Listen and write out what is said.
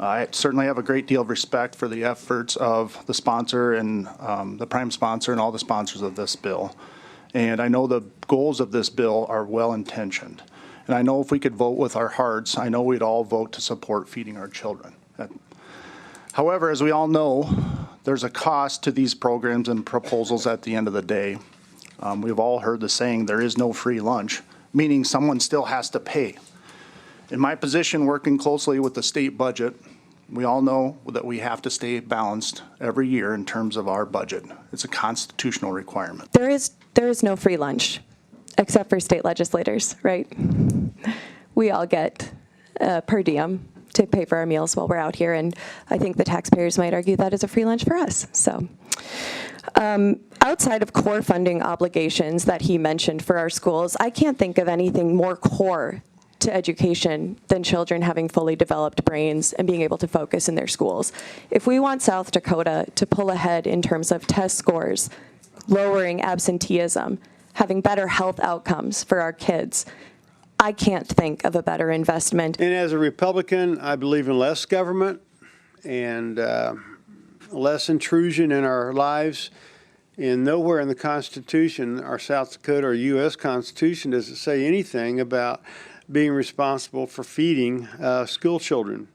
I certainly have a great deal of respect for the efforts of the sponsor and the prime sponsor and all the sponsors of this bill. And I know the goals of this bill are well-intentioned. And I know if we could vote with our hearts, I know we'd all vote to support feeding our children. However, as we all know, there's a cost to these programs and proposals at the end of the day. We've all heard the saying, there is no free lunch, meaning someone still has to pay. In my position, working closely with the state budget, we all know that we have to stay balanced every year in terms of our budget. It's a constitutional requirement. There is no free lunch, except for state legislators, right? We all get per diem to pay for our meals while we're out here, and I think the taxpayers might argue that is a free lunch for us. So, outside of core funding obligations that he mentioned for our schools, I can't think of anything more core to education than children having fully developed brains and being able to focus in their schools. If we want South Dakota to pull ahead in terms of test scores, lowering absenteeism, having better health outcomes for our kids, I can't think of a better investment. And as a Republican, I believe in less government and less intrusion in our lives. And nowhere in the Constitution, our South Dakota or U.S. Constitution, does it say anything about being responsible for feeding school children.